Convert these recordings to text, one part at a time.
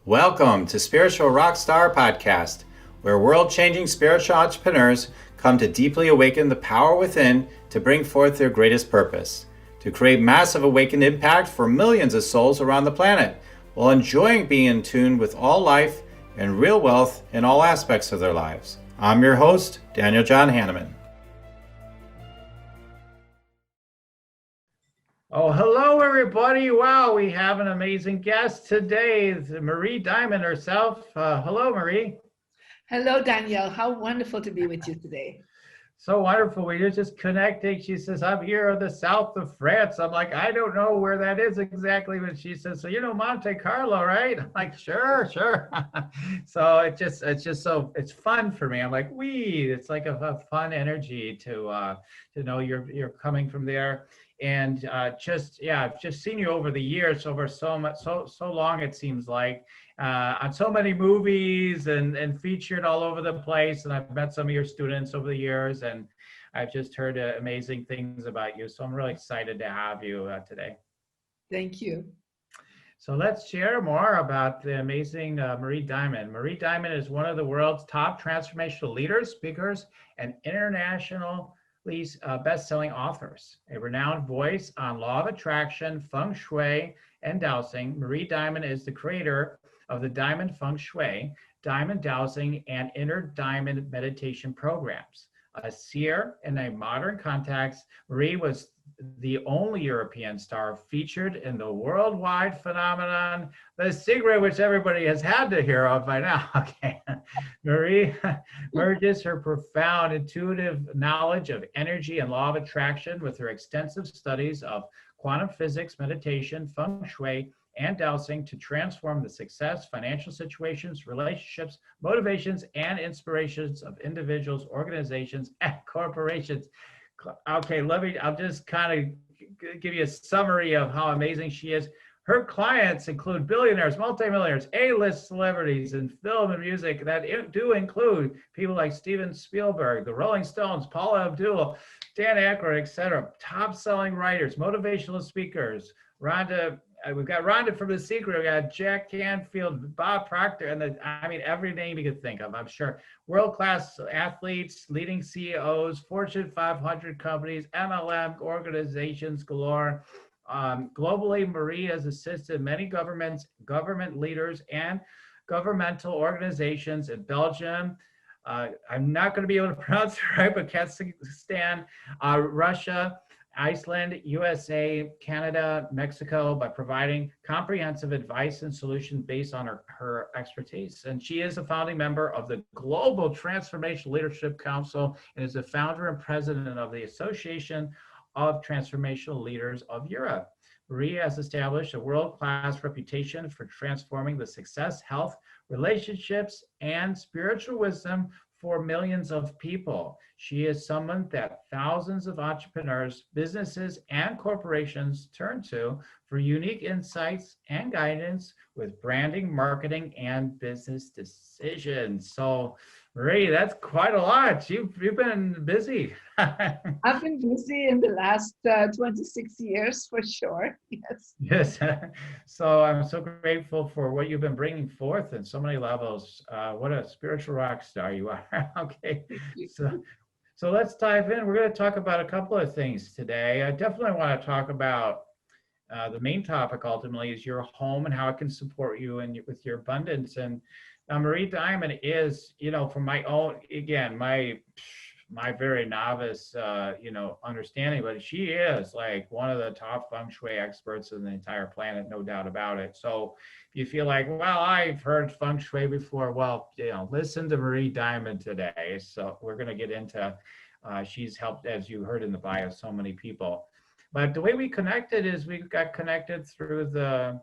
Welcome to Spiritual Rockstar Podcast, where world-changing spiritual entrepreneurs come to deeply awaken the power within to bring forth their greatest purpose, to create massive awakened impact for millions of souls around the planet, while enjoying being in tune with all life and real wealth in all aspects of their lives. I'm your host, Daniel John Hanneman. Oh, hello, everybody. Wow, we have an amazing guest today. It's Marie Diamond herself. Hello, Marie. Hello, Danielle. How wonderful to be with you today. So wonderful. We were just connecting. She says, I'm here in the south of France. I'm like, I don't know where that is exactly. But she says, so you know Monte Carlo, right? I'm like, sure. So it's fun for me. I'm like, it's like a fun energy to know you're coming from there. And I've just seen you over the years, over so long, it seems like, on so many movies and featured all over the place. And I've met some of your students over the years, and I've just heard amazing things about you. So I'm really excited to have you today. Thank you. So let's share more about the amazing Marie Diamond. Marie Diamond is one of the world's top transformational leaders, speakers, and international best-selling authors. A renowned voice on law of attraction, feng shui, and dowsing, Marie Diamond is the creator of the Diamond Feng Shui, Diamond Dowsing, and Inner Diamond meditation programs. A seer in a modern context, Marie was the only European star featured in the worldwide phenomenon, The Secret, which everybody has had to hear of by now. Okay. Marie merges her profound intuitive knowledge of energy and law of attraction with her extensive studies of quantum physics, meditation, feng shui, and dowsing to transform the success, financial situations, relationships, motivations, and inspirations of individuals, organizations, and corporations. Okay, I'll just kind of give you a summary of how amazing she is. Her clients include billionaires, multimillionaires, A-list celebrities in film and music that do include people like Steven Spielberg, the Rolling Stones, Paula Abdul, Dan Aykroyd, etc. Top-selling writers, motivational speakers, we've got Rhonda from The Secret. We got Jack Canfield, Bob Proctor, and every name you could think of, I'm sure. World-class athletes, leading CEOs, Fortune 500 companies, MLM organizations galore. Globally, Marie has assisted many government leaders and governmental organizations in Belgium. I'm not going to be able to pronounce it right, but Kazakhstan, Russia, Iceland, USA, Canada, Mexico, by providing comprehensive advice and solutions based on her expertise. And she is a founding member of the Global Transformational Leadership Council and is the founder and president of the Association of Transformational Leaders of Europe. Marie has established a world-class reputation for transforming the success, health, relationships, and spiritual wisdom for millions of people. She is someone that thousands of entrepreneurs, businesses, and corporations turn to for unique insights and guidance with branding, marketing, and business decisions. So, Marie, that's quite a lot. You've been busy. I've been busy in the last 26 years for sure. Yes. Yes. So I'm so grateful for what you've been bringing forth in so many levels. What a spiritual rock star you are. Okay. So let's dive in. We're going to talk about a couple of things today. I definitely want to talk about the main topic ultimately is your home and how it can support you and with your abundance. And Marie Diamond is, from my own, again, my very novice, understanding, but she is like one of the top feng shui experts in the entire planet, no doubt about it. So if you feel like, well, I've heard feng shui before, well, listen to Marie Diamond today. So we're going to get into, she's helped, as you heard in the bio, so many people. But the way we connected is we got connected through the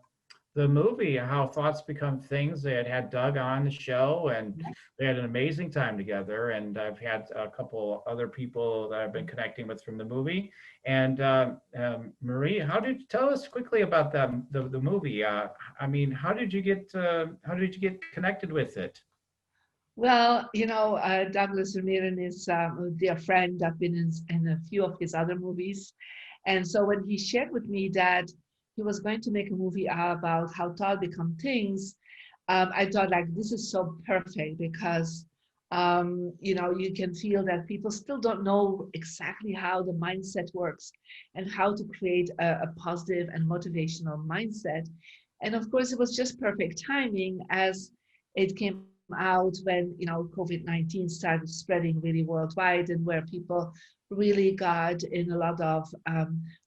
movie, How Thoughts Become Things. They had Doug on the show, and they had an amazing time together. And I've had a couple other people that I've been connecting with from the movie. And Marie, tell us quickly about the movie? How did you get connected with it? Well, Douglas Ramirez is a dear friend. I've been in a few of his other movies. And so when he shared with me that he was going to make a movie about how thought become things, I thought like this is so perfect because you know, you can feel that people still don't know exactly how the mindset works and how to create a positive and motivational mindset. And of course, it was just perfect timing as it came out when, you know, COVID-19 started spreading really worldwide and where people really got in a lot of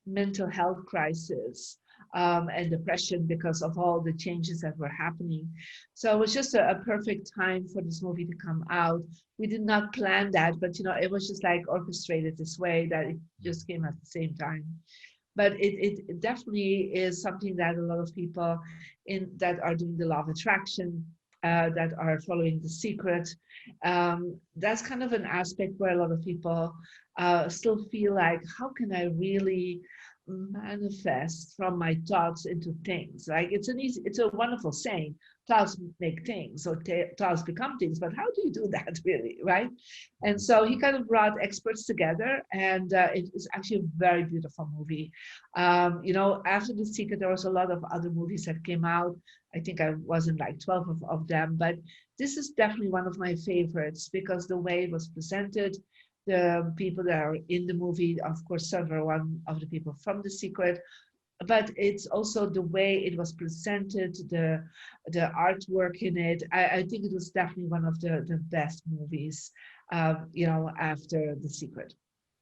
mental health crisis and depression because of all the changes that were happening. So it was just a perfect time for this movie to come out. We did not plan that, but you know, it was just like orchestrated this way that it just came at the same time. But it definitely is something that a lot of people in that are doing the law of attraction, that are following the secret. That's kind of an aspect where a lot of people still feel like, how can I really manifest from my thoughts into things? Like it's a wonderful saying, thoughts make things or thoughts become things, but how do you do that really, right? And so he kind of brought experts together, and it is actually a very beautiful movie. You know, after The Secret, there was a lot of other movies that came out. I think I was in like 12 of them, but this is definitely one of my favorites because the way it was presented, the people that are in the movie, of course, several one of the people from The Secret, but it's also the way it was presented, the artwork in it. I think it was definitely one of the best movies, you know, after The Secret.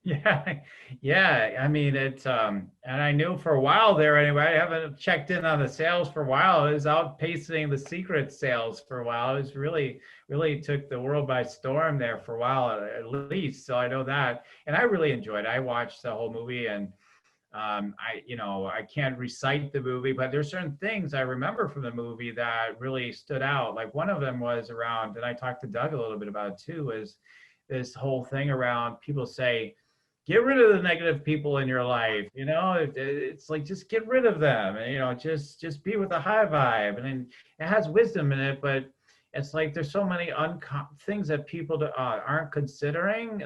Yeah, yeah. I mean, it's and I knew for a while there anyway. I haven't checked in on the sales for a while. It was outpacing the Secret sales for a while. It was really took the world by storm there for a while at least. So I know that, and I really enjoyed it. I watched the whole movie, and I can't recite the movie, but there's certain things I remember from the movie that really stood out. Like one of them was around, and I talked to Doug a little bit about it too, is this whole thing around people say, get rid of the negative people in your life. It's like just get rid of them, and just be with a high vibe. And then it has wisdom in it, but it's like there's so many things that people aren't considering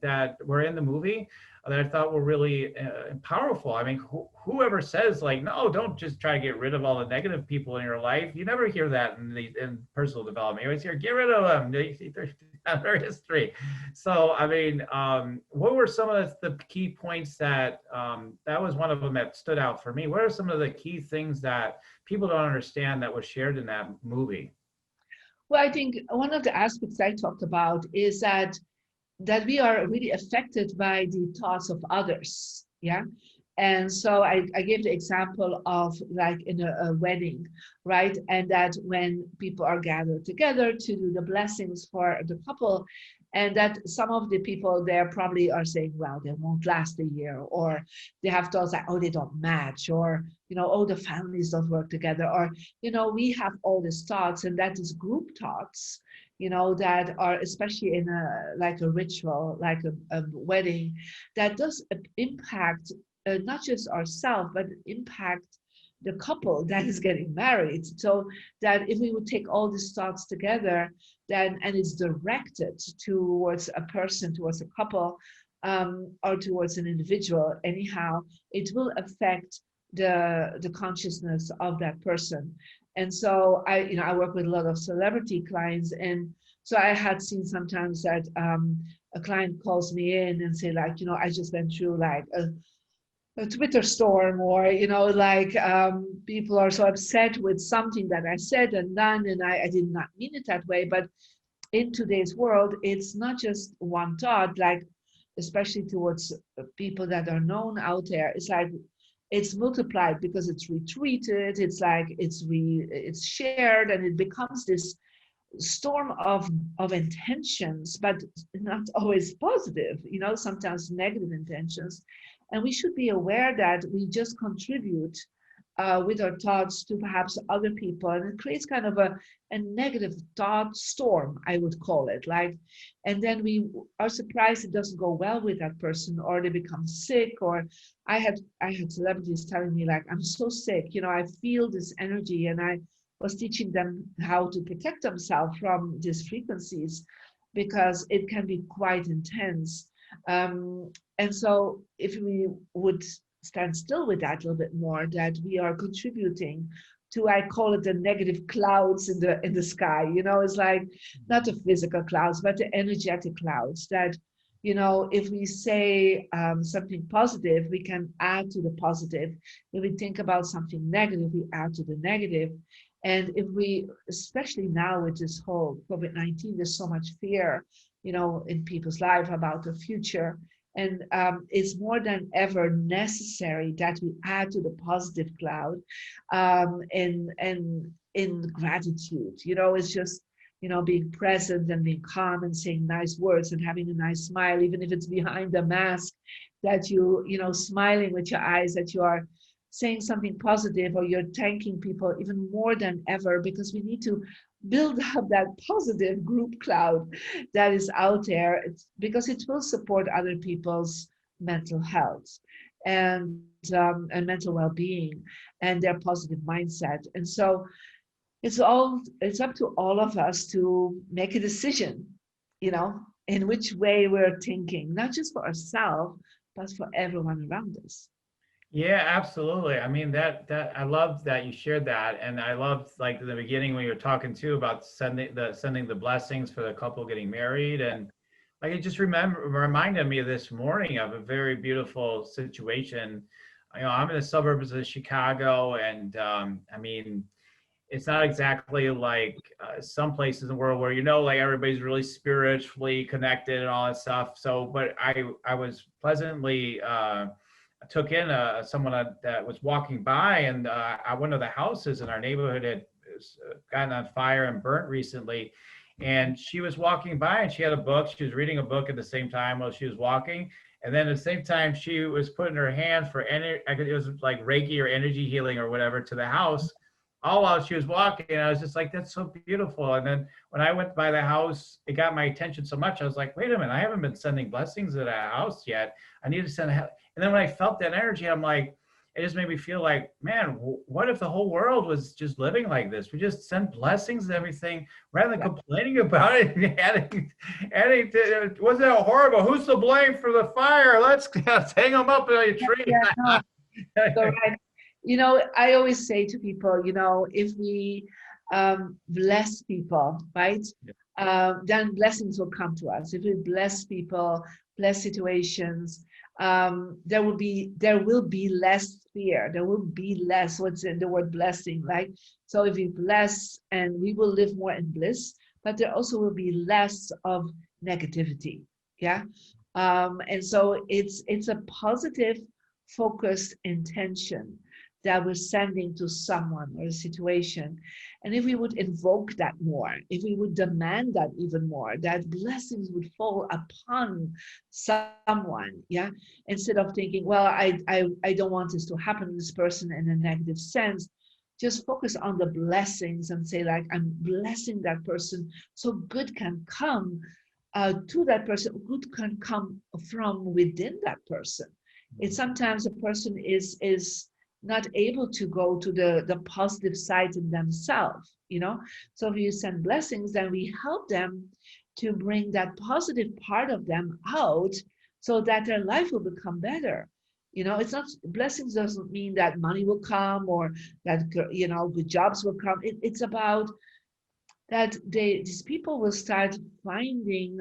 that were in the movie that I thought were really powerful. I mean, whoever says like, no, don't just try to get rid of all the negative people in your life. You never hear that in personal development. You always hear, get rid of them. They're their history. So, I mean, what were some of the key points that was one of them that stood out for me? What are some of the key things that people don't understand that was shared in that movie? Well, I think one of the aspects I talked about is that we are really affected by the thoughts of others. Yeah. And so I gave the example of like in a wedding, right? And that when people are gathered together to do the blessings for the couple, and that some of the people there probably are saying, well, they won't last a year, or they have thoughts like, oh, they don't match, or, oh, the families don't work together, or, we have all these thoughts, and that is group thoughts, that are especially in like a ritual, like a wedding, that does impact not just ourselves, but impact the couple that is getting married. So that if we would take all these thoughts together, then and it's directed towards a person, towards a couple, or towards an individual, anyhow, it will affect the consciousness of that person. And so I work with a lot of celebrity clients, and so I had seen sometimes that a client calls me in and say like, I just went through like a Twitter storm, or like people are so upset with something that I said and done, and I did not mean it that way. But in today's world, it's not just one thought, like especially towards people that are known out there. It's like it's multiplied because it's retweeted. It's like it's shared, and it becomes this storm of intentions, but not always positive, sometimes negative intentions. And we should be aware that we just contribute with our thoughts to perhaps other people, and it creates kind of a negative thought storm, I would call it, like, and then we are surprised it doesn't go well with that person, or they become sick. Or I had celebrities telling me like, I'm so sick, I feel this energy, and I was teaching them how to protect themselves from these frequencies, because it can be quite intense. And so if we would stand still with that a little bit more, that we are contributing I call it the negative clouds in the sky. You know, it's like not the physical clouds, but the energetic clouds that, you know, if we say something positive, we can add to the positive. If we think about something negative, we add to the negative. And if we, especially now with this whole COVID-19, there's so much fear, you know, in people's life about the future. And it's more than ever necessary that we add to the positive cloud in gratitude. You know, it's just, you know, being present and being calm and saying nice words and having a nice smile, even if it's behind the mask, that you know, smiling with your eyes, that you are saying something positive, or you're thanking people even more than ever, because we need to build up that positive group cloud that is out there. It's because it will support other people's mental health and mental well-being and their positive mindset. And so it's up to all of us to make a decision, you know, in which way we're thinking, not just for ourselves, but for everyone around us. Yeah, absolutely. I mean, that I love that you shared that, and I loved like in the beginning when you were talking too about sending the blessings for the couple getting married, and like it just reminded me this morning of a very beautiful situation. You know, I'm in the suburbs of Chicago, and I mean, it's not exactly like some places in the world where, you know, like everybody's really spiritually connected and all that stuff. So, but I was pleasantly took in someone that was walking by, and one of the houses in our neighborhood had gotten on fire and burnt recently. And she was walking by, and she had a book. She was reading a book at the same time while she was walking. And then at the same time, she was putting her hand for it was like Reiki or energy healing or whatever to the house, all while she was walking. And I was just like, that's so beautiful. And then when I went by the house, it got my attention so much. I was like, wait a minute, I haven't been sending blessings to that house yet. I need to send. And then when I felt that energy, I'm like, it just made me feel like, man, what if the whole world was just living like this? We just send blessings and everything rather than complaining about it and adding to, wasn't that horrible? Who's to blame for the fire? Let's hang them up in a tree. Yeah, no, so right. You know, I always say to people, you know, if we bless people, right, then blessings will come to us. If we bless people, bless situations, there will be less fear. There will be less. What's in the word blessing, right? So if we bless, and we will live more in bliss, but there also will be less of negativity. Yeah, and so it's a positive, focused intention that we're sending to someone or a situation. And if we would invoke that more, if we would demand that even more, that blessings would fall upon someone, yeah, instead of thinking, well, I don't want this to happen to this person in a negative sense. Just focus on the blessings and say, like, I'm blessing that person so good can come to that person, good can come from within that person. It's sometimes a person is not able to go to the positive side in themselves, you know. So if you send blessings, then we help them to bring that positive part of them out so that their life will become better. You know, it's not, blessings doesn't mean that money will come or that, you know, good jobs will come. It's about that these people will start finding,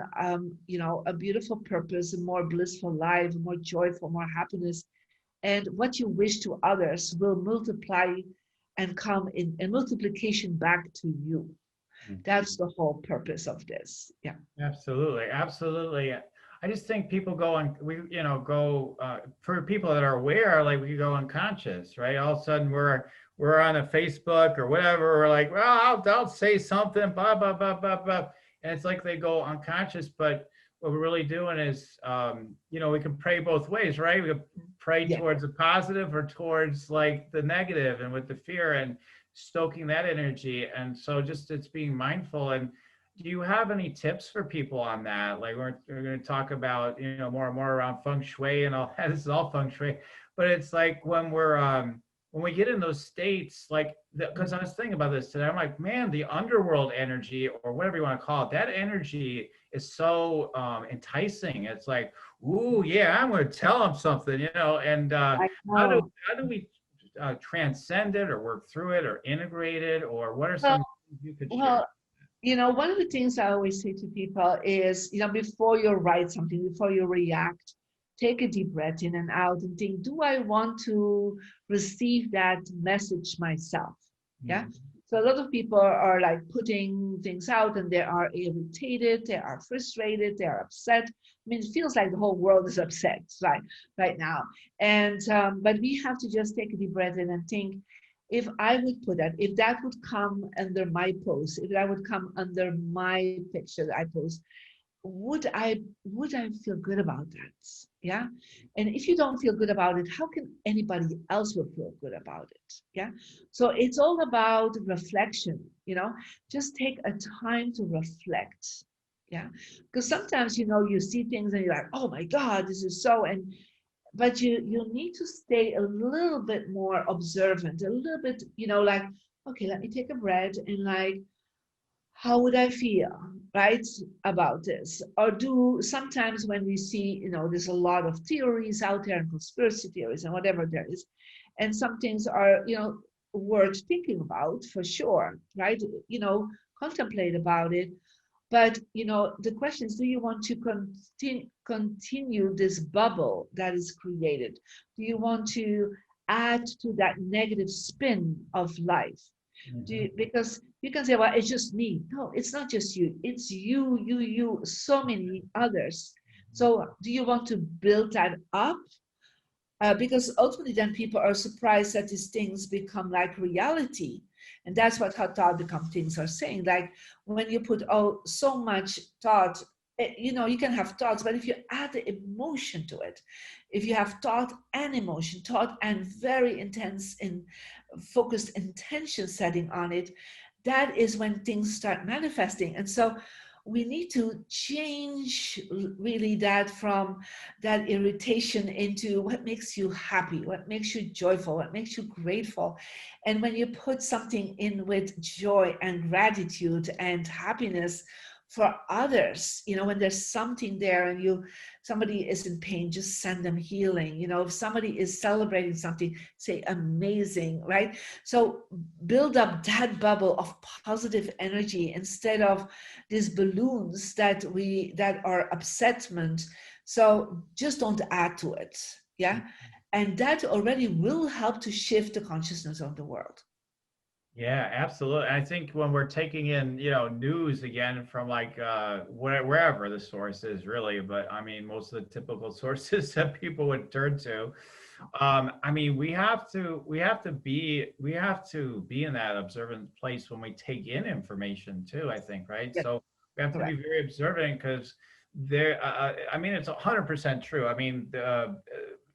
you know, a beautiful purpose, a more blissful life, more joyful, more happiness. And what you wish to others will multiply and come in multiplication back to you. That's the whole purpose of this. Yeah. Absolutely, absolutely. I just think people go on. For people that are aware, like we go unconscious, right? All of a sudden, we're on a Facebook or whatever. We're like, well, I'll say something, blah blah blah blah blah, and it's like they go unconscious. But what we're really doing is, we can pray both ways, right? We can pray towards the positive or towards like the negative, and with the fear and stoking that energy. And so just it's being mindful. And do you have any tips for people on that? Like we're going to talk about, more and more around feng shui and all that. This is all feng shui, but it's like when we get in those states, like, because I was thinking about this today, I'm like, man, the underworld energy or whatever you want to call it, that energy is so enticing. It's like, ooh, yeah, I'm going to tell them something, and I how know. do we transcend it or work through it or integrate it, or what are Well, some things you could share? well, one of the things I always say to people is, before you write something, before you react, take a deep breath in and out and think, do I want to receive that message myself? Yeah. Mhm. So a lot of people are like putting things out and they are irritated, they are frustrated, they are upset. I mean, it feels like the whole world is upset right now. And but we have to just take a deep breath in and think, if I would put that, if that would come under my post, if that would come under my picture that I post, would I feel good about that? Yeah. And if you don't feel good about it, how can anybody else will feel good about it? Yeah. So it's all about reflection, just take a time to reflect. Yeah. Because sometimes, you see things and you're like, oh my God, this is so, and but you need to stay a little bit more observant, a little bit, like, okay, let me take a breath and like, how would I feel, right, about this? Or do sometimes when we see, there's a lot of theories out there and conspiracy theories and whatever there is, and some things are, worth thinking about for sure, right? Contemplate about it. But the question is, do you want to continue this bubble that is created? Do you want to add to that negative spin of life? Mhm. Because you can say, well, it's just me. No, it's not just you. It's you, so many others. So do you want to build that up? Because ultimately then people are surprised that these things become like reality. And that's what how thought become things are saying. Like when you put so much thought, you can have thoughts, but if you add the emotion to it, if you have thought and emotion, thought and very intense and focused intention setting on it, that is when things start manifesting. And so we need to change really that from that irritation into what makes you happy, what makes you joyful, what makes you grateful. And when you put something in with joy and gratitude and happiness for others, when there's something there and somebody is in pain, just send them healing. If somebody is celebrating something, say amazing, right? So build up that bubble of positive energy instead of these balloons that are upsetment. So just don't add to it. Yeah. And that already will help to shift the consciousness of the world. Yeah, absolutely. I think when we're taking in, news again from like wherever the source is really, but I mean most of the typical sources that people would turn to. I mean, we have to be in that observant place when we take in information too, I think, right? Yes, So we have to be correct. very observant because I mean, it's 100% true. I mean,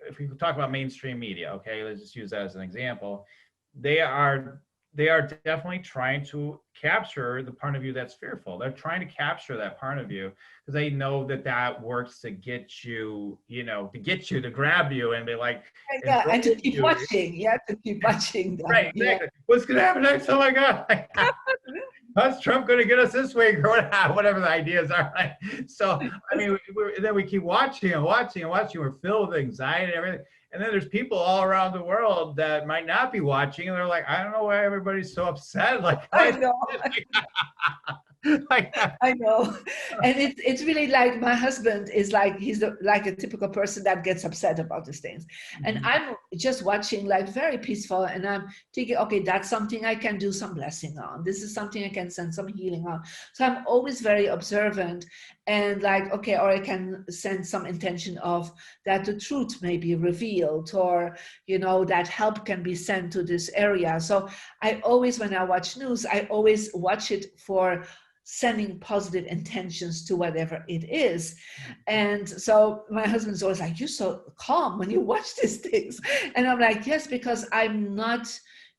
if we talk about mainstream media, okay, let's just use that as an example. They are they are definitely trying to capture the part of you that's fearful. They're trying to capture that part of you because they know that that works to get you, to grab you and be like, Yeah, and to enroll keep you. watching. Yeah, to keep watching Right, them. Yeah. exactly. What's going to happen next? Oh my God. How's Trump going to get us this week or whatever the ideas are? Right? So, I mean, then we keep watching and watching and watching. We're filled with anxiety and everything. And then there's people all around the world that might not be watching, and they're like, I don't know why everybody's so upset. Like, I why? know. Like, I know. And it's really like my husband is like, he's like a typical person that gets upset about these things. And Mhm. I'm just watching like very peaceful and I'm thinking, okay, that's something I can do some blessing on. This is something I can send some healing on. So I'm always very observant and like, okay, or I can send some intention of that the truth may be revealed or, that help can be sent to this area. So I always, when I watch news, I always watch it for sending positive intentions to whatever it is. And so my husband's always like, you're so calm when you watch these things. And I'm like, yes, because I'm not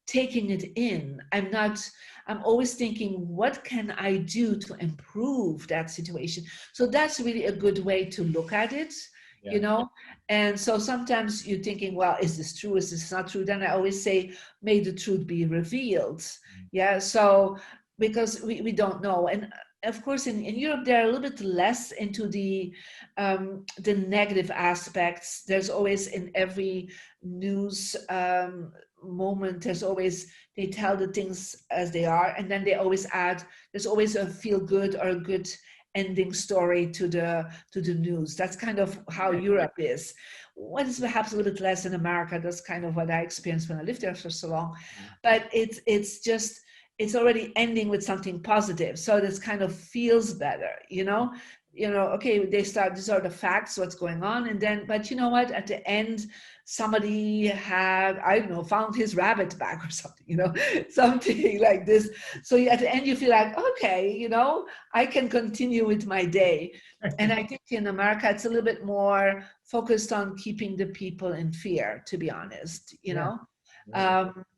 taking it in. I'm always thinking, what can I do to improve that situation? So that's really a good way to look at it. Yeah. And so sometimes you're thinking, well, is this true? Is this not true? Then I always say, may the truth be revealed. Yeah. So because we don't know. And of course, in Europe, they're a little bit less into the negative aspects. There's always in every news moment, they tell the things as they are, and then they always add, there's always a feel good or a good ending story to the news. That's kind of how Europe is. What is perhaps a little bit less in America. That's kind of what I experienced when I lived there for so long. But it's already ending with something positive, so this kind of feels better, okay, these are the facts, what's going on, and then, but you know what, at the end, somebody had, I don't know, found his rabbit back or something, something like this. So at the end you feel like, okay, I can continue with my day. And I think in America it's a little bit more focused on keeping the people in fear, to be honest,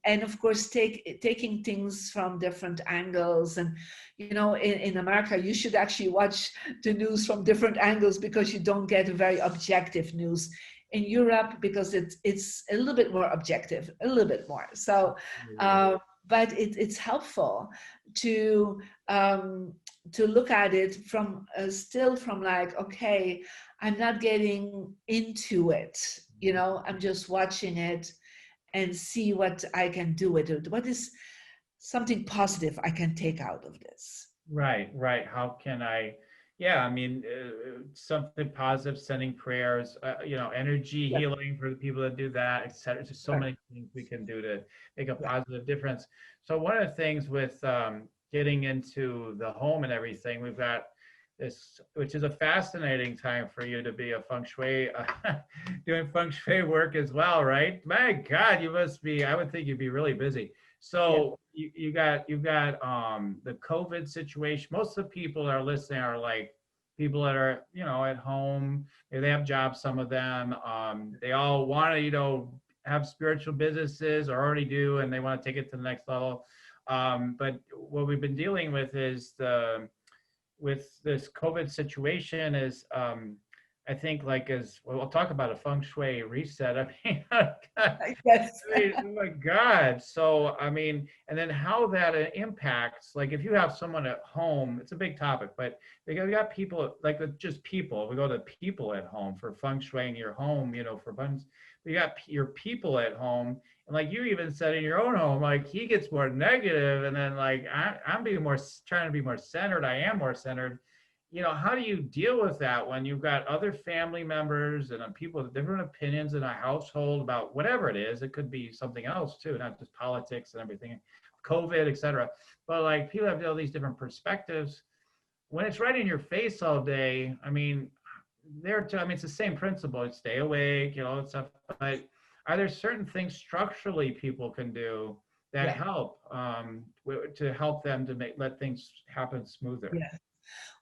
and of course taking things from different angles. And in America you should actually watch the news from different angles, because you don't get a very objective news. In Europe, because it's a little bit more objective, a little bit more. So but it's helpful to look at it from still from like, okay, I'm not getting into it, I'm just watching it and see what I can do with it. What is something positive I can take out of this? Right. How can I, I mean, something positive, sending prayers, energy healing for the people that do that, etc. There's just so many things we can do to make a positive difference. So one of the things with getting into the home and everything, we've got this, which is a fascinating time for you to be a feng shui, doing feng shui work as well, right? My God, you must be, I would think you'd be really busy. So you've got the COVID situation. Most of the people that are listening are like people that are, at home. Maybe they have jobs, some of them. They all want to, have spiritual businesses, or already do, and they want to take it to the next level. But what we've been dealing with is with this COVID situation is, I think, like, as well, we'll talk about a feng shui reset. I mean, Yes. oh my God. So, I mean, and then how that impacts, like, if you have someone at home, it's a big topic, but we got people, like, just people. We go to people at home for feng shui in your home, for abundance. You got your people at home. And like you even said in your own home, like, he gets more negative, and then like I'm being more, trying to be more centered. I am more centered. How do you deal with that when you've got other family members and people with different opinions in a household about whatever it is? It could be something else too, not just politics and everything, COVID, etc. But like, people have all these different perspectives. When it's right in your face all day, I mean, it's the same principle. It's stay awake, and stuff. But are there certain things structurally people can do that help to help them to let things happen smoother? Yeah.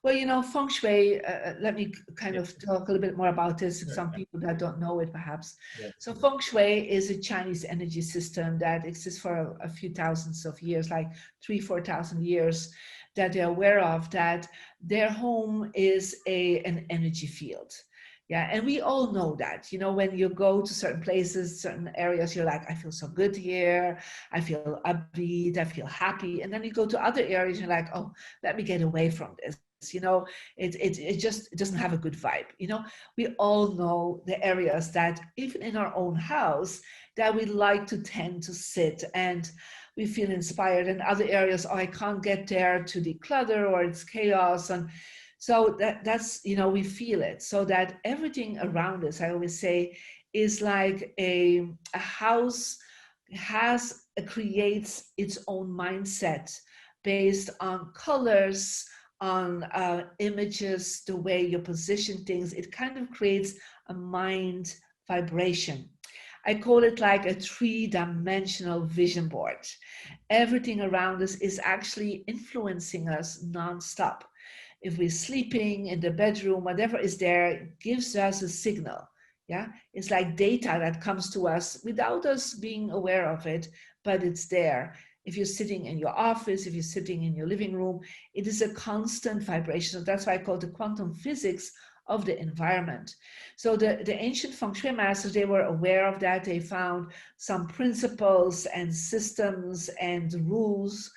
Well, feng shui, let me kind of talk a little bit more about this, if some people that don't know it perhaps. So feng shui is a Chinese energy system that exists for a few thousands of years, like 3,000-4,000 years, that they're aware of, that their home is an energy field. Yeah, and we all know that, when you go to certain places, certain areas, you're like, I feel so good here, I feel upbeat, I feel happy. And then you go to other areas, you're like, oh, let me get away from this. It just doesn't have a good vibe. We all know the areas that even in our own house that we like to tend to sit and we feel inspired, and other areas, oh, I can't get there to declutter, or it's chaos. And so that's, we feel it. So that everything around us, I always say, is like a house creates its own mindset based on colors, on images, the way you position things. It kind of creates a mind vibration. I call it like a 3-dimensional vision board. Everything around us is actually influencing us nonstop. If we're sleeping in the bedroom, whatever is there gives us a signal. Yeah, it's like data that comes to us without us being aware of it, but it's there. If you're sitting in your office, if you're sitting in your living room, it is a constant vibration. So that's why I call it the quantum physics of the environment. So the ancient feng shui masters, they were aware of that. They found some principles and systems and rules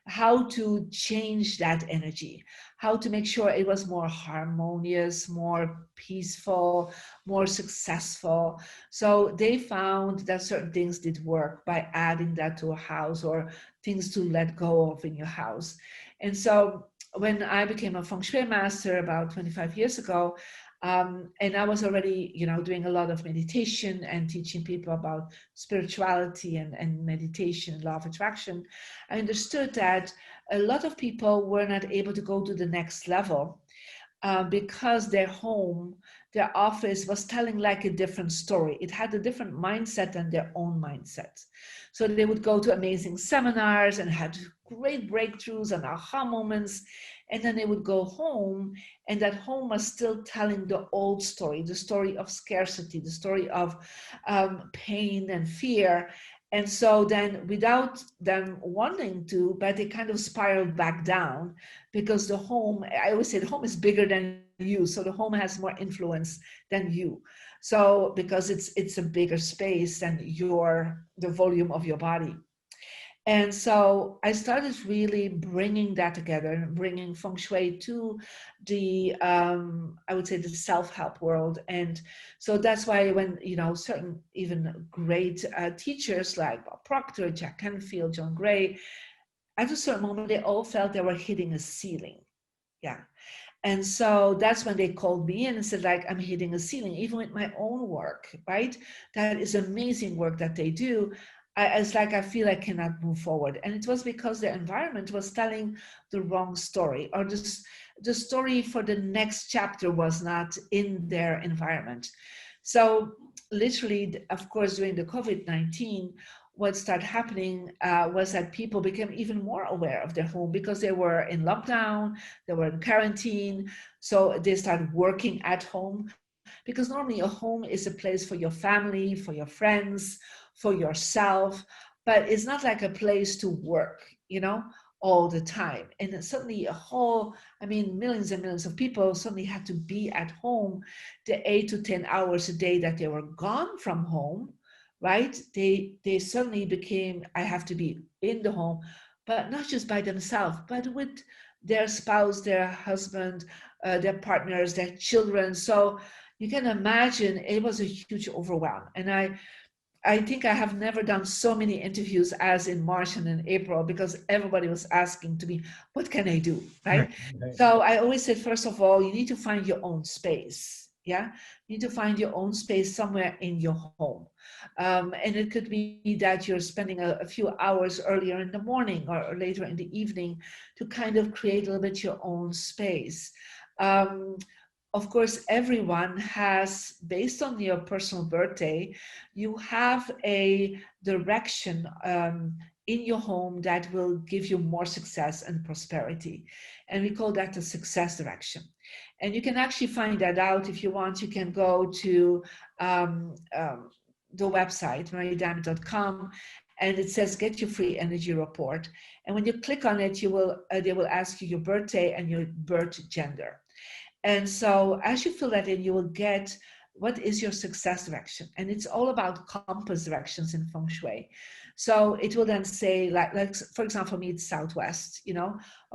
how to change that energy, how to make sure it was more harmonious, more peaceful, more successful. So they found that certain things did work by adding that to a house, or things to let go of in your house. And so when I became a feng shui master about 25 years ago, and I was already, doing a lot of meditation and teaching people about spirituality and meditation, law of attraction, I understood that a lot of people were not able to go to the next level because their home, their office was telling like a different story. It had a different mindset than their own mindset. So they would go to amazing seminars and had great breakthroughs and aha moments. And then they would go home, and that home was still telling the old story, the story of scarcity, the story of pain and fear. And so then, without them wanting to, but they kind of spiraled back down, because the home, I always say the home is bigger than you. So the home has more influence than you. So because it's a bigger space than the volume of your body. And so I started really bringing that together, bringing feng shui to the, I would say, the self-help world. And so that's why when, certain even great teachers like Bob Proctor, Jack Canfield, John Gray, at a certain moment, they all felt they were hitting a ceiling. Yeah. And so that's when they called me in and said, like, I'm hitting a ceiling, even with my own work, right? That is amazing work that they do. It's like I feel I cannot move forward. And it was because the environment was telling the wrong story, or the story for the next chapter was not in their environment. So literally, of course, during the COVID-19, what started happening was that people became even more aware of their home, because they were in lockdown, they were in quarantine. So they started working at home, because normally a home is a place for your family, for your friends, for yourself, but it's not like a place to work, all the time. And then suddenly millions and millions of people suddenly had to be at home the 8 to 10 hours a day that they were gone from home, right? They suddenly became, I have to be in the home, but not just by themselves, but with their spouse, their husband, their partners, their children. So you can imagine it was a huge overwhelm. And I think I have never done so many interviews as in March and in April, because everybody was asking to me, what can I do, right? So I always said, first of all, you need to find your own space. Yeah, you need to find your own space somewhere in your home. And it could be that you're spending a few hours earlier in the morning or later in the evening to kind of create a little bit your own space. Of course, everyone has, based on your personal birthday, you have a direction in your home that will give you more success and prosperity. And we call that the success direction. And you can actually find that out if you want. You can go to the website, marydiamond.com, and it says get your free energy report. And when you click on it, they will ask you your birthday and your birth gender. And so as you fill that in, you will get what is your success direction. And it's all about compass directions in feng shui. So it will then say, like for example, for me, it's southwest,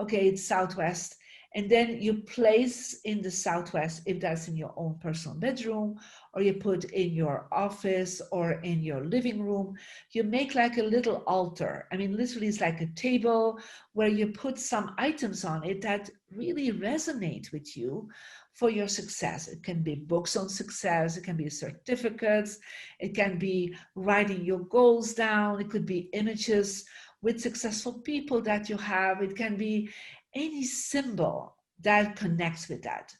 okay, it's southwest. And then you place in the southwest, if that's in your own personal bedroom, or you put in your office or in your living room, you make like a little altar. I mean, literally it's like a table where you put some items on it that really resonate with you for your success. It can be books on success, it can be certificates, it can be writing your goals down, it could be images with successful people that you have, it can be any symbol that connects with that.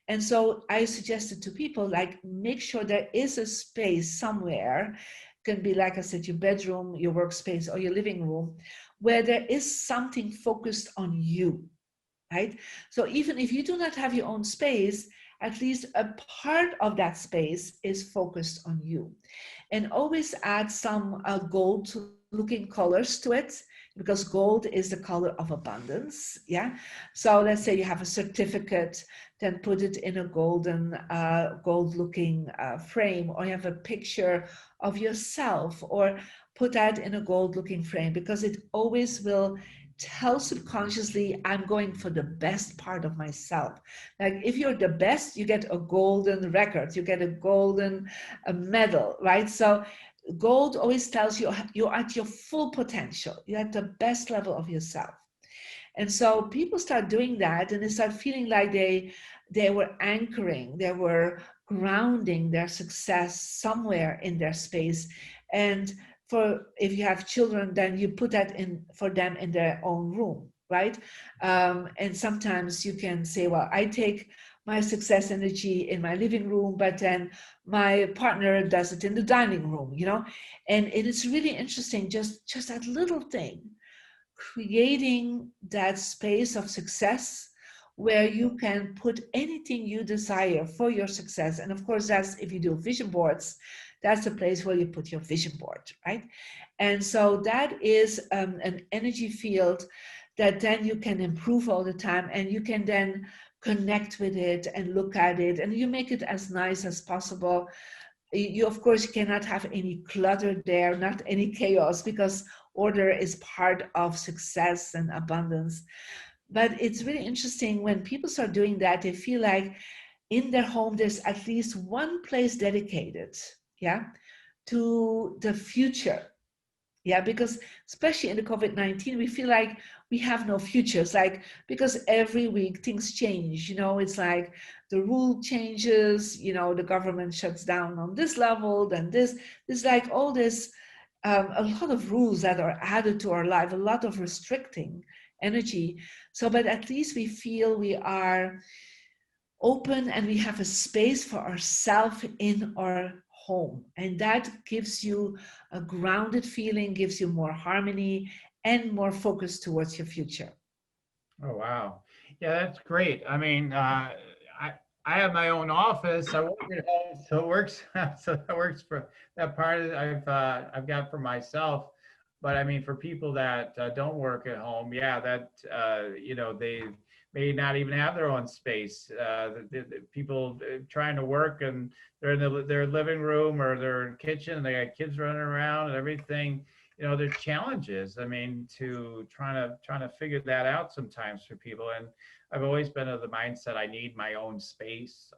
And so I suggested to people, like, make sure there is a space somewhere, can be, like I said, your bedroom, your workspace, or your living room, where there is something focused on you, right? So even if you do not have your own space, at least a part of that space is focused on you. And always add some gold looking colors to it, because gold is the color of abundance. Yeah. So let's say you have a certificate, then put it in a gold looking frame, or you have a picture of yourself, or put that in a gold looking frame, because it always will tell subconsciously, I'm going for the best part of myself. Like if you're the best, you get a golden record, you get a golden medal, right? So gold always tells you you're at your full potential, you're at the best level of yourself. And so people start doing that, and they start feeling like they were anchoring, they were grounding their success somewhere in their space. And for if you have children, then you put that in for them in their own room, right? And sometimes you can say, well, I take my success energy in my living room, but then my partner does it in the dining room, you know. And it is really interesting, just that little thing, creating that space of success where you can put anything you desire for your success. And of course, that's if you do vision boards, that's the place where you put your vision board, right? And so that is an energy field that then you can improve all the time, and you can then connect with it and look at it, and you make it as nice as possible. You of course cannot have any clutter there, not any chaos, because order is part of success and abundance. But it's really interesting when people start doing that, they feel like in their home there's at least one place dedicated, yeah, to the future. Yeah, because especially in the COVID-19, we feel like we have no futures, like, because every week things change, you know. It's like the rule changes, you know, the government shuts down on this level, then this. It's like all this, a lot of rules that are added to our life, a lot of restricting energy. So, but at least we feel we are open and we have a space for ourselves in our home. And that gives you a grounded feeling, gives you more harmony and more focus towards your future. Oh, wow. Yeah, that's great. I mean, I have my own office. I work at home, so it works. So that works for that part of it. I've got for myself. But I mean, for people that don't work at home, yeah, that they may not even have their own space. The people trying to work, and they're in their living room or their kitchen, and they got kids running around and everything. There's challenges. I mean, to trying to figure that out sometimes for people. And I've always been of the mindset I need my own space.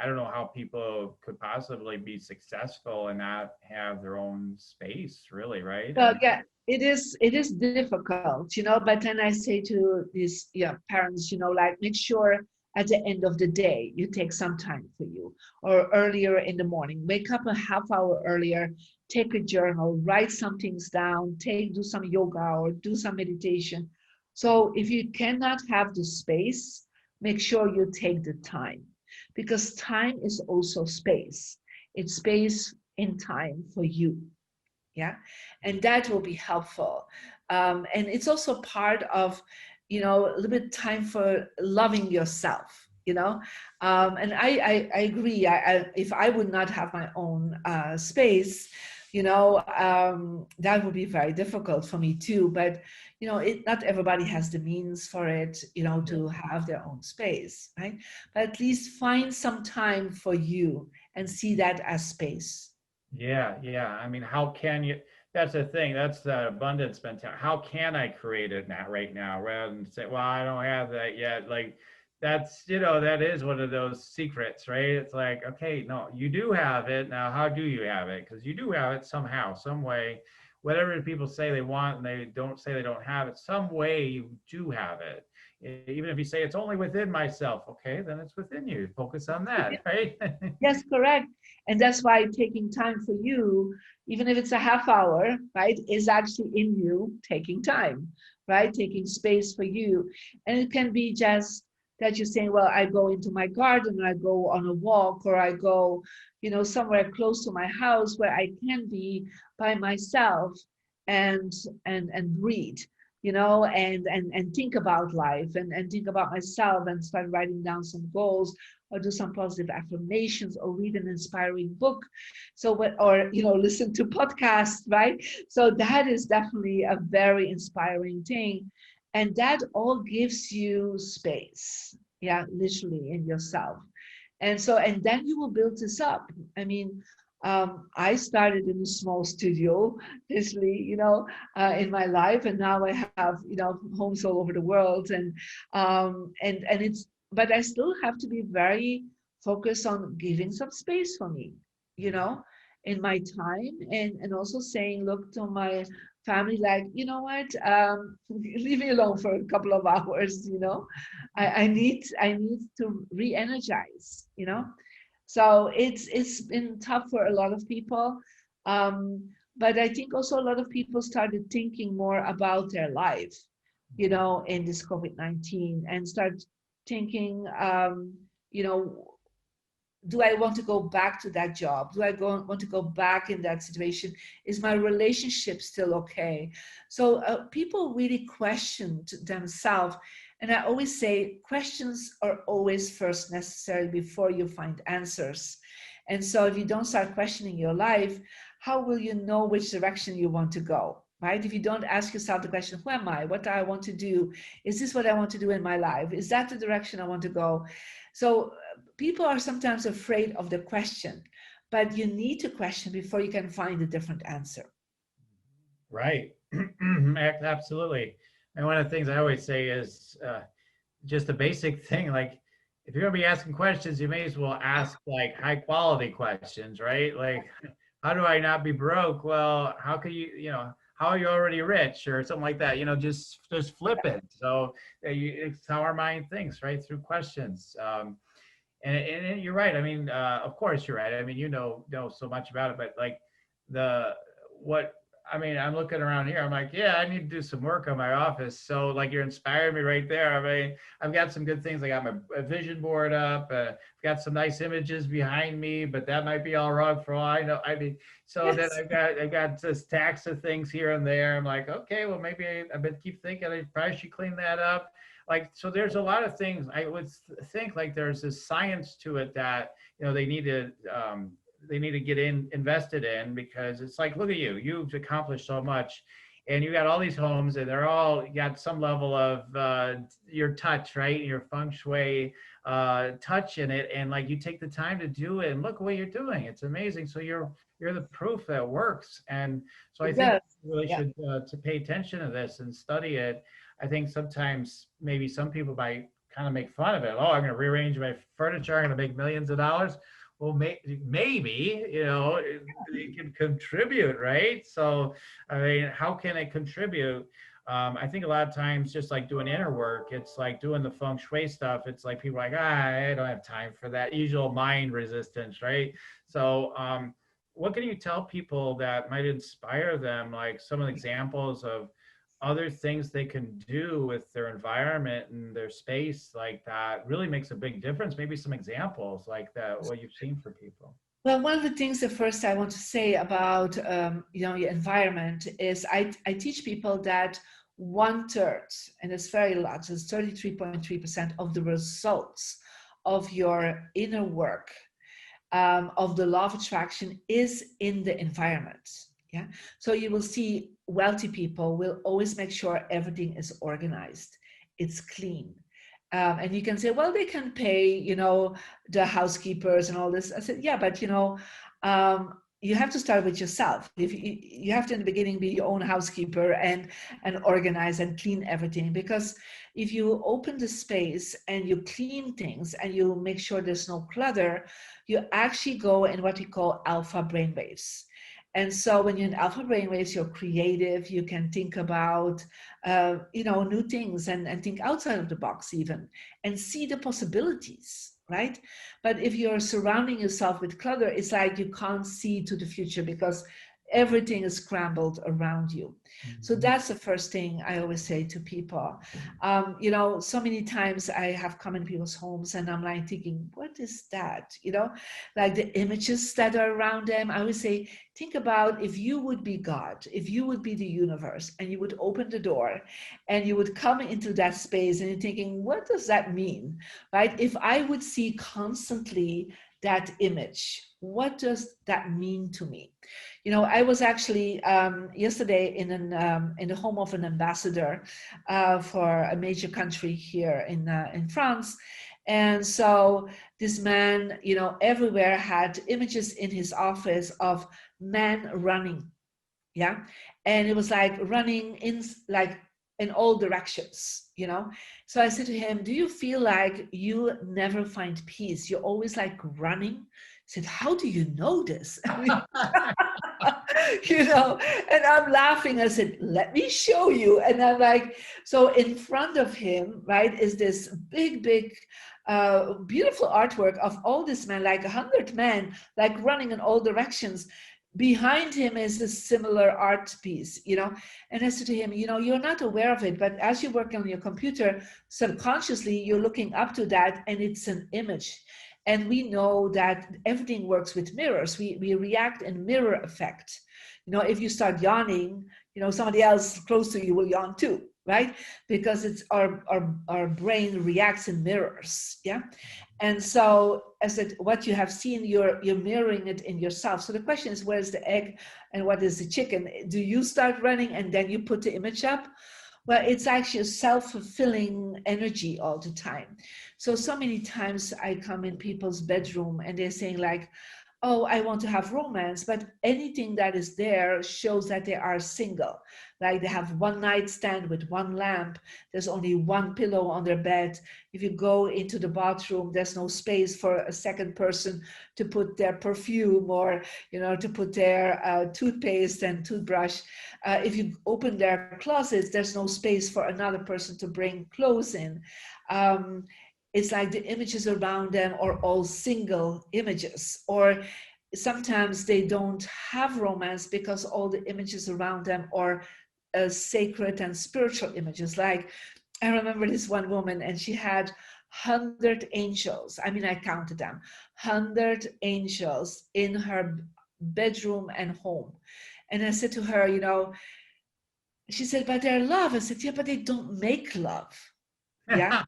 I don't know how people could possibly be successful and not have their own space, really, right? I Well, mean, yeah, it is difficult, you know, but then I say to these, yeah, parents, you know, like, make sure at the end of the day you take some time for you, or earlier in the morning, wake up a half hour earlier, take a journal, write some things down, do some yoga or do some meditation. So if you cannot have the space, make sure you take the time, because time is also space. It's space in time for you. Yeah, and that will be helpful. And it's also part of, you know, a little bit time for loving yourself, you know. And I agree. If I would not have my own space, you know, that would be very difficult for me too. But you know, not everybody has the means for it, you know, to have their own space, right? But at least find some time for you and see that as space. yeah, yeah. I mean, how can you? That's the thing. That's the abundance mentality. How can I create it now, right now, rather than say, "Well, I don't have that yet." Like, that is one of those secrets, right? It's like, okay, no, you do have it now. How do you have it? Because you do have it somehow, some way. Whatever people say they want, and they don't say they don't have it, some way you do have it. Even if you say it's only within myself, okay, then it's within you. Focus on that, right? Yes, correct. And that's why taking time for you, even if it's a half hour, right, is actually in you taking time, right? Taking space for you. And it can be just that you're saying, well, I go into my garden, I go on a walk, or I go, you know, somewhere close to my house where I can be by myself and and breathe, you know, and think about life, and think about myself, and start writing down some goals, or do some positive affirmations, or read an inspiring book. So what, or you know, listen to podcasts, right? So that is definitely a very inspiring thing. And that all gives you space, yeah, literally in yourself. And so, and then you will build this up. I mean, I started in a small studio, basically, in my life, and now I have, homes all over the world, and it's. But I still have to be very focused on giving some space for me, you know, in my time, and also saying, look to my family, like, you know what, leave me alone for a couple of hours, I need to re-energize, so it's been tough for a lot of people. But I think also a lot of people started thinking more about their life, in this COVID-19, and start thinking, you know, do I want to go back to that job? Do I want to go back in that situation? Is my relationship still okay? So people really questioned themselves. And I always say questions are always first necessary before you find answers. And so if you don't start questioning your life, how will you know which direction you want to go? Right? If you don't ask yourself the question, who am I? What do I want to do? Is this what I want to do in my life? Is that the direction I want to go? So people are sometimes afraid of the question, but you need to question before you can find a different answer. Right. Absolutely. And one of the things I always say is just a basic thing. Like, if you're gonna be asking questions, you may as well ask like high quality questions, right? Like, how do I not be broke? Well, how can you, how are you already rich or something like that? Just flip it. So it's how our mind thinks, right? Through questions. And you're right. I mean, of course you're right. I mean, know so much about it, but like the what I mean, I'm looking around here. I'm like, yeah, I need to do some work on my office. So like, you're inspiring me right there. I mean, I've got some good things. I got my vision board up. I've got some nice images behind me, but that might be all wrong for all I know. I mean, so then Yes. I got this stacks of things here and there. I'm like, okay, well maybe I've been keep thinking I probably should clean that up. Like, so there's a lot of things I would think, like there's this science to it that they need to get invested in, because it's like, look at you've accomplished so much, and you got all these homes, and they're all got some level of your touch, right, your feng shui touch in it, and like you take the time to do it, and look what you're doing, it's amazing. So you're the proof that it works. And so I It think does. we really Yeah. should to pay attention to this and study it. I think sometimes maybe some people might kind of make fun of it. Oh, I'm going to rearrange my furniture. I'm going to make millions of dollars. Well, maybe, it can contribute, right? So, I mean, how can it contribute? I think a lot of times, just like doing inner work, it's like doing the feng shui stuff. It's like people are like, I don't have time for that. Usual mind resistance, right? So, what can you tell people that might inspire them? Like some examples of other things they can do with their environment and their space, like that really makes a big difference. Maybe some examples like that, what you've seen for people. Well, one of the things the first I want to say about your environment is I teach people that 1/3, and it's very large, it's 33.3% of the results of your inner work, of the law of attraction, is in the environment. Yeah. So you will see wealthy people will always make sure everything is organized, it's clean. And you can say, well, they can pay, the housekeepers and all this. I said, yeah, but you have to start with yourself. If you have to in the beginning be your own housekeeper and organize and clean everything, because if you open the space and you clean things and you make sure there's no clutter, you actually go in what we call alpha brainwaves. And so when you're in alpha brainwaves, you're creative, you can think about, new things and think outside of the box even, and see the possibilities, right? But if you're surrounding yourself with clutter, it's like you can't see to the future because everything is scrambled around you. So Mhm. that's the first thing I always say to people. So many times I have come in people's homes and I'm like thinking, what is that? Like the images that are around them. I always say, think about if you would be God, if you would be the universe, and you would open the door and you would come into that space and you're thinking, what does that mean? Right? If I would see constantly that image? What does that mean to me? I was actually yesterday in the home of an ambassador for a major country here in France. And so this man, everywhere had images in his office of men running. Yeah. And it was like running in all directions. So I said to him, do you feel like you never find peace? You're always like running. He said, how do you know this? And I'm laughing. I said, let me show you. And I'm like, so in front of him, right, is this big, beautiful artwork of all these men, like 100 men, like running in all directions. Behind him is a similar art piece, and I said to him, you're not aware of it, but as you work on your computer, subconsciously, you're looking up to that, and it's an image. And we know that everything works with mirrors. We react in mirror effect. If you start yawning, somebody else close to you will yawn too, right? Because it's our brain reacts in mirrors, yeah? And so as what you have seen, you're mirroring it in yourself. So the question is, where's the egg and what is the chicken? Do you start running and then you put the image up? Well, it's actually a self-fulfilling energy all the time. So many times I come in people's bedroom and they're saying like, oh, I want to have romance, but anything that is there shows that they are single. Like they have one nightstand with one lamp. There's only one pillow on their bed. If you go into the bathroom, there's no space for a second person to put their perfume or, to put their toothpaste and toothbrush. If you open their closets, there's no space for another person to bring clothes in. It's like the images around them are all single images, or sometimes they don't have romance because all the images around them are sacred and spiritual images. Like I remember this one woman and she had 100 angels. I mean, I counted them, 100 angels in her bedroom and home. And I said to her, she said, but they're love. I said, yeah, but they don't make love. Yeah.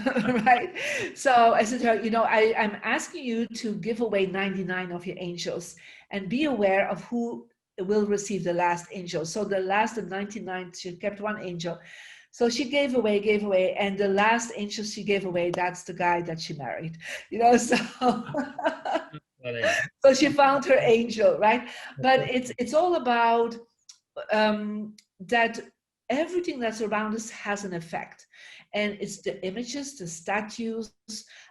Right. So I said to her, I'm asking you to give away 99 of your angels and be aware of who will receive the last angel. So the 99, she kept one angel. So she gave away, and the last angel she gave away, that's the guy that she married, so so she found her angel, right? But it's all about that everything that's around us has an effect. And it's the images, the statues.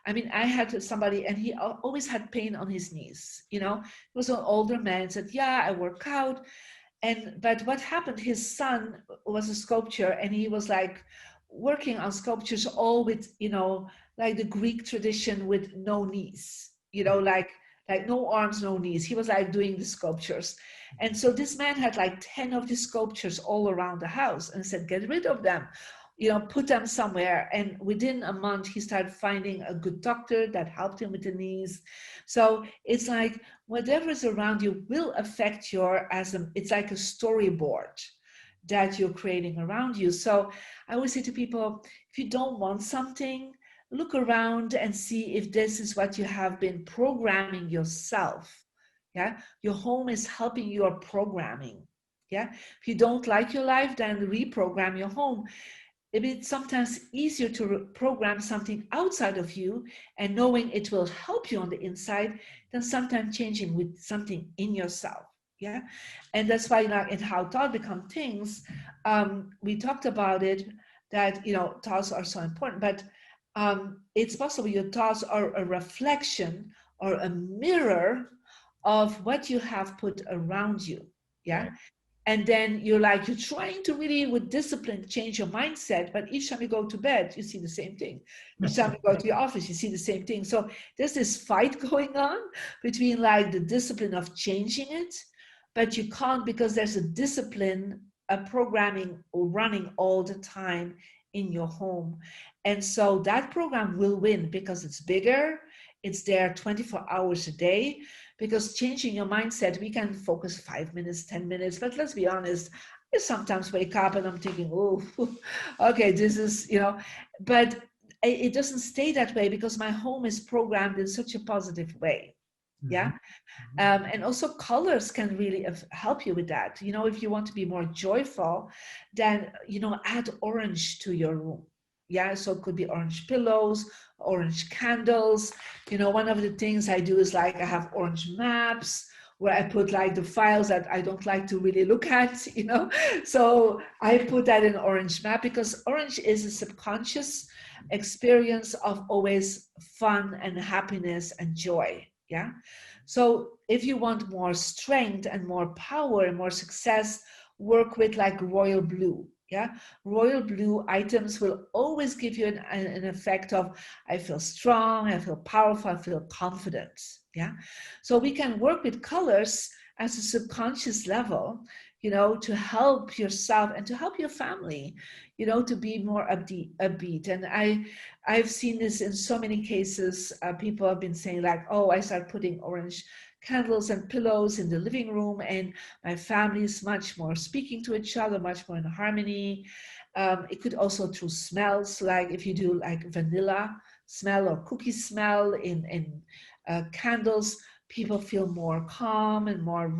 I mean, I had somebody and he always had pain on his knees, He was an older man, said, yeah, I work out. But what happened, his son was a sculptor and he was like working on sculptures all with, like the Greek tradition with no knees, like no arms, no knees. He was like doing the sculptures. And so this man had like 10 of the sculptures all around the house and said, get rid of them, put them somewhere. And within a month, he started finding a good doctor that helped him with the knees. So it's like whatever is around you will affect it's like a storyboard that you're creating around you. So I always say to people, if you don't want something, look around and see if this is what you have been programming yourself. Yeah, your home is helping your programming. Yeah, if you don't like your life, then reprogram your home. It's sometimes easier to program something outside of you and knowing it will help you on the inside than sometimes changing with something in yourself. Yeah, and that's why in How Thoughts Become Things, we talked about it, that thoughts are so important, but it's possible your thoughts are a reflection or a mirror of what you have put around you. Yeah. Right. And then you're trying to really with discipline change your mindset, but each time you go to bed you see the same thing. Each time you go to your office you see the same thing. So there's this fight going on between the discipline of changing it, but you can't, because there's a discipline, a programming running all the time in your home. And so that program will win because it's bigger, it's there 24 hours a day. Because changing your mindset, we can focus 5 minutes, 10 minutes, but let's be honest, I sometimes wake up and I'm thinking, oh, okay, this is, but it doesn't stay that way because my home is programmed in such a positive way. Yeah. And also colors can really help you with that. You know, if you want to be more joyful, then, you know, add orange to your room. Yeah, so it could be orange pillows, orange candles. You know, one of the things I do is like I have orange maps where I put like the files that I don't like to really look at, you know. So I put that in orange map because orange is a subconscious experience of always fun and happiness and joy. Yeah. So if you want more strength and more power and more success, work with like royal blue. Yeah, royal blue items will always give you an effect of I feel strong, I feel powerful, I feel confident. Yeah, so we can work with colors as a subconscious level, you know, to help yourself and to help your family, you know, to be more upbeat. And I've seen this in so many cases. People have been saying like, oh, I start putting orange candles and pillows in the living room and my family is much more speaking to each other, much more in harmony. It could also through smells, like if you do like vanilla smell or cookie smell in candles, people feel more calm and more,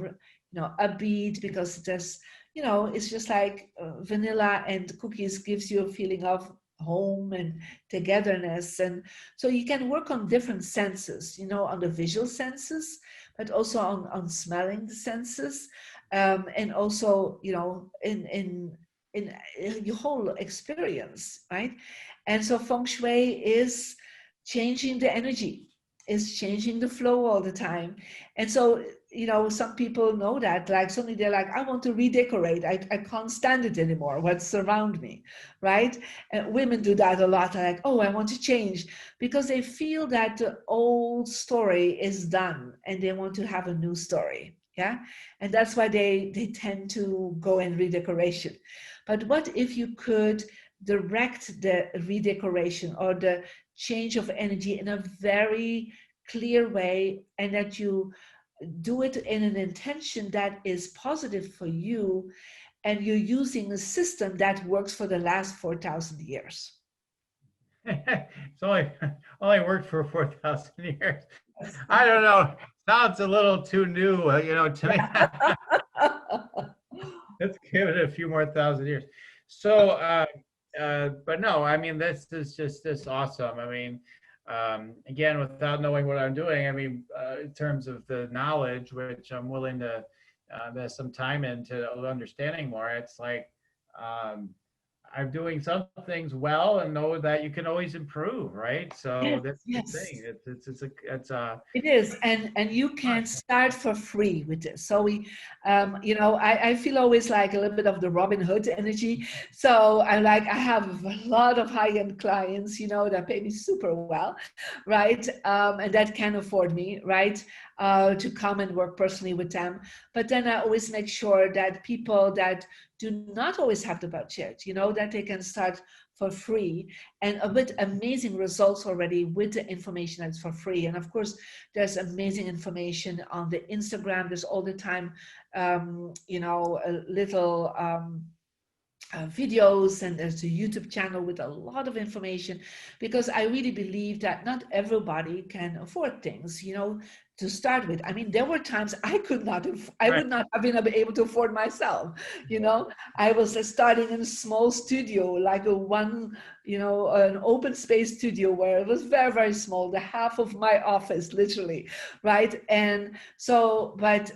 you know, upbeat because there's, you know, it's just like vanilla and cookies gives you a feeling of home and togetherness. And so you can work on different senses, you know, on the visual senses, but also on smelling the senses, and also, you know, in your whole experience, right? And so feng shui is changing the energy, is changing the flow all the time. And so, you know, some people know that, like suddenly they're like, I want to redecorate. I can't stand it anymore, what's around me, right? And women do that a lot. They're like, oh, I want to change because they feel that the old story is done and they want to have a new story. Yeah. And that's why they tend to go in redecoration. But what if you could direct the redecoration or the change of energy in a very clear way, and that you do it in an intention that is positive for you, and you're using a system that works for the last 4,000 years? It's only worked for 4,000 years. I don't know. Sounds a little too new, you know, to me. Let's give it a few more thousand years. So, but no, I mean, this is just this awesome. I mean, again, without knowing what I'm doing, I mean, in terms of the knowledge, which I'm willing to invest some time into understanding more, it's like um, I'm doing some things well and know that you can always improve, right? So Yes, that's the yes. thing. It's a It is, and you can start for free with this. So we, you know, I feel always like a little bit of the Robin Hood energy. So I'm like, I have a lot of high-end clients, you know, that pay me super well, right? And that can afford me, right? To come and work personally with them. But then I always make sure that people that do not always have the budget, you know, that they can start for free, and with amazing results already with the information that's for free. And of course, there's amazing information on the Instagram. There's all the time, you know, a little videos, and there's a YouTube channel with a lot of information, because I really believe that not everybody can afford things, you know, to start with. I mean, there were times I could not, I right. would not have been able to afford myself, you know. I was starting in a small studio, like a one, you know, an open space studio where it was very, very small, the half of my office, literally, right? And so, but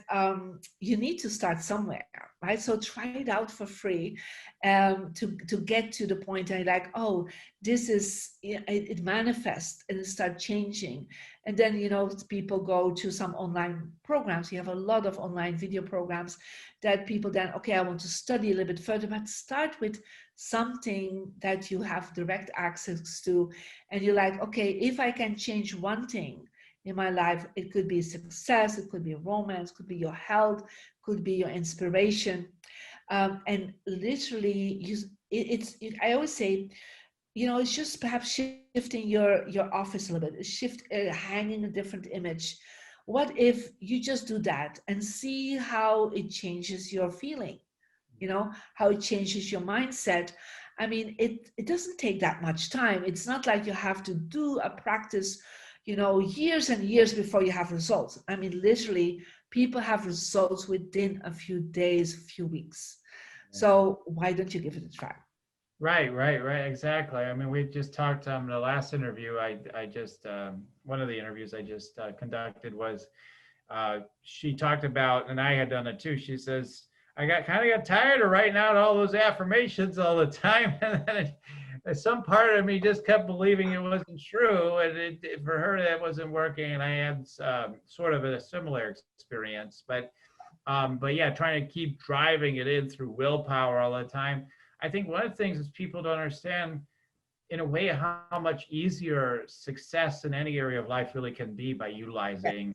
you need to start somewhere, right? So try it out for free, to get to the point and like, oh, this is, it manifests and it start changing. And then, you know, people go to some online programs. You have a lot of online video programs that people then, okay, I want to study a little bit further, but start with something that you have direct access to. And you're like, okay, if I can change one thing in my life, it could be success, it could be romance, could be your health, could be your inspiration. And literally, I always say, you know, it's just perhaps shifting your office a little bit, hanging a different image. What if you just do that and see how it changes your feeling? You know, how it changes your mindset. I mean, it doesn't take that much time. It's not like you have to do a practice, years and years before you have results. I mean, literally, people have results within a few days, a few weeks. So why don't you give it a try? Right, right, right. Exactly. I mean, we just talked the last interview. I just one of the interviews I just conducted was she talked about, and I had done it too. She says, I got tired of writing out all those affirmations all the time, and then some part of me just kept believing it wasn't true, and for her that wasn't working. And I had sort of a similar experience, but yeah, trying to keep driving it in through willpower all the time. I think one of the things is people don't understand, in a way, how much easier success in any area of life really can be by Yes, utilizing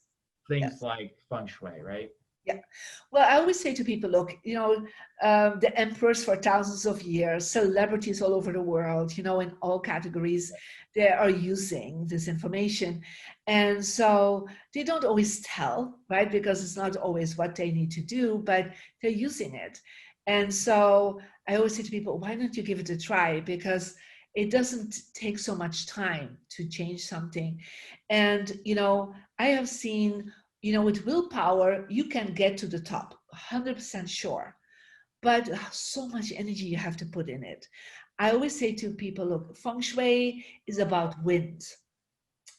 things yes. like feng shui, right? Yeah. Well, I always say to people, look, the emperors for thousands of years, celebrities all over the world, in all categories, they are using this information. And so they don't always tell, right? Because it's not always what they need to do, but they're using it. And so I always say to people, why don't you give it a try? Because it doesn't take so much time to change something. And, I have seen with willpower, you can get to the top, 100% sure. But so much energy you have to put in it. I always say to people, look, feng shui is about wind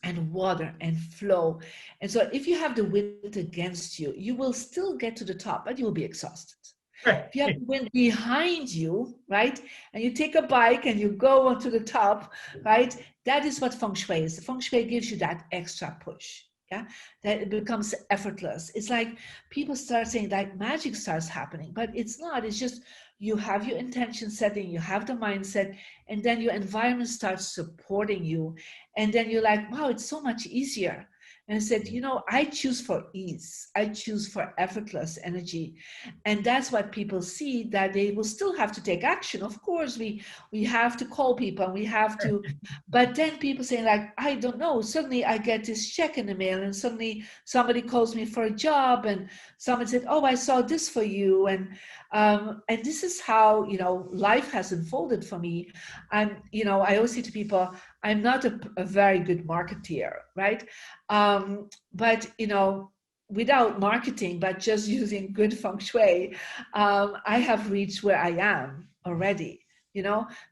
and water and flow. And so if you have the wind against you, you will still get to the top, but you will be exhausted. If you have the wind behind you, right, and you take a bike and you go onto the top, right, that is what feng shui is. The feng shui gives you that extra push. Yeah, that it becomes effortless. It's like people start saying like magic starts happening, but it's not. It's just you have your intention setting, you have the mindset, and then your environment starts supporting you. And then you're like, wow, it's so much easier. And I said, I choose for ease. I choose for effortless energy. And that's what people see, that they will still have to take action. Of course, we have to call people and we have to, but then people say like, I don't know, suddenly I get this check in the mail and suddenly somebody calls me for a job and someone said, oh, I saw this for you. And this is how, life has unfolded for me. I always say to people, I'm not a very good marketeer, right? But without marketing, but just using good feng shui, I have reached where I am already,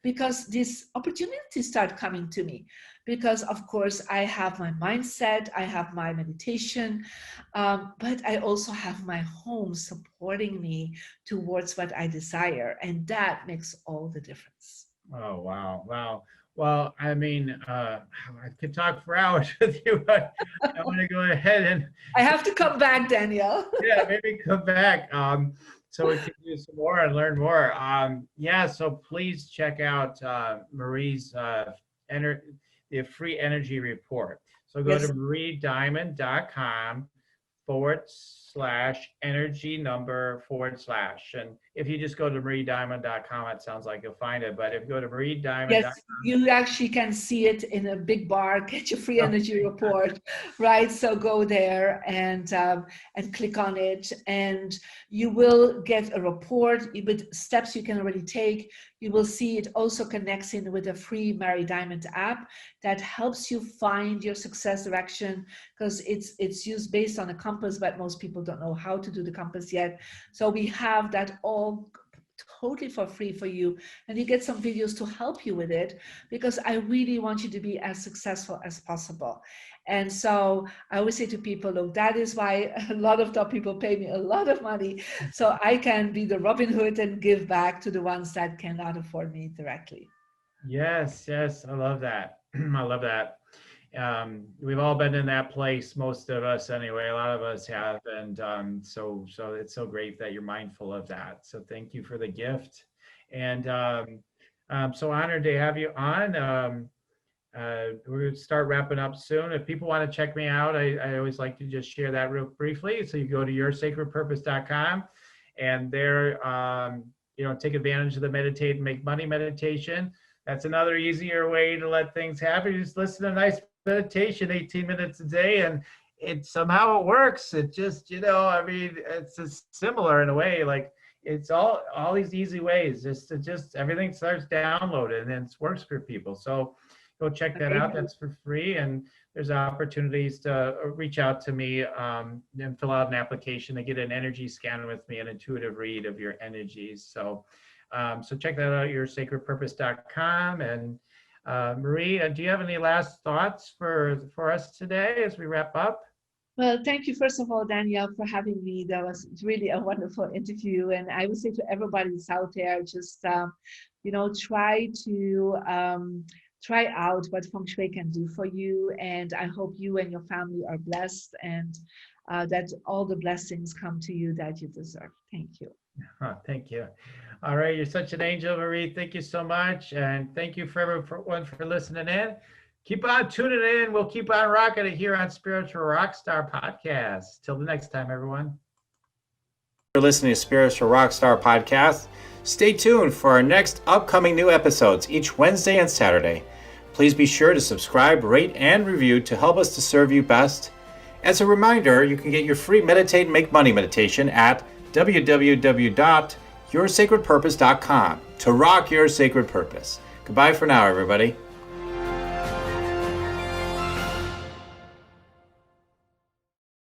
because these opportunities start coming to me. Because, of course, I have my mindset, I have my meditation, but I also have my home supporting me towards what I desire. And that makes all the difference. Oh, wow. Wow. Well, I mean, I could talk for hours with you, but I want to go ahead and, I have to come back, Danielle. yeah, maybe come back so we can do some more and learn more. Yeah, so please check out Marie's the free energy report. So go to Yes. mariediamond.com/energy number / And if you just go to mariediamond.com, it sounds like you'll find it. But if you go to mariediamond.com, Yes, you actually can see it in a big bar. Get your free energy report, right? So go there and click on it, and you will get a report with steps you can already take. You will see it also connects in with a free Mary Diamond app that helps you find your success direction, because it's used based on a compass, but most people don't know how to do the compass yet. So we have that all totally for free for you, and you get some videos to help you with it, because I really want you to be as successful as possible. And so I always say to people, look, that is why a lot of top people pay me a lot of money, so I can be the Robin Hood and give back to the ones that cannot afford me directly. yes, yes, I love that. I love that. We've all been in that place, most of us anyway. A lot of us have, and so it's so great that you're mindful of that. So thank you for the gift, and I'm so honored to have you on. We're going to start wrapping up soon. If people want to check me out, I always like to just share that real briefly. So you go to yoursacredpurpose.com, and there, take advantage of the meditate and make money meditation. That's another easier way to let things happen. You just listen to a nice meditation 18 minutes a day, and somehow it works. It just, I mean, it's just similar in a way. Like, it's all these easy ways just everything starts downloaded and then it works for people. So go check that out. That's for free. And there's opportunities to reach out to me and fill out an application to get an energy scan with me, an intuitive read of your energies. So so check that out, yoursacredpurpose.com. And Marie, do you have any last thoughts for us today as we wrap up? Well, thank you, first of all, Danielle, for having me. That was really a wonderful interview. And I would say to everybody that's out there, just, try out what Feng Shui can do for you. And I hope you and your family are blessed, and that all the blessings come to you that you deserve. Thank you. Thank you. All right. You're such an angel, Marie. Thank you so much. And thank you for everyone for listening in. Keep on tuning in. We'll keep on rocking it here on Spiritual Rockstar Podcast. Till the next time, everyone. For listening to Spiritual Rockstar Podcast. Stay tuned for our next upcoming new episodes each Wednesday and Saturday. Please be sure to subscribe, rate, and review to help us to serve you best. As a reminder, you can get your free Meditate and Make Money meditation at www.yoursacredpurpose.com to rock your sacred purpose. Goodbye for now, everybody.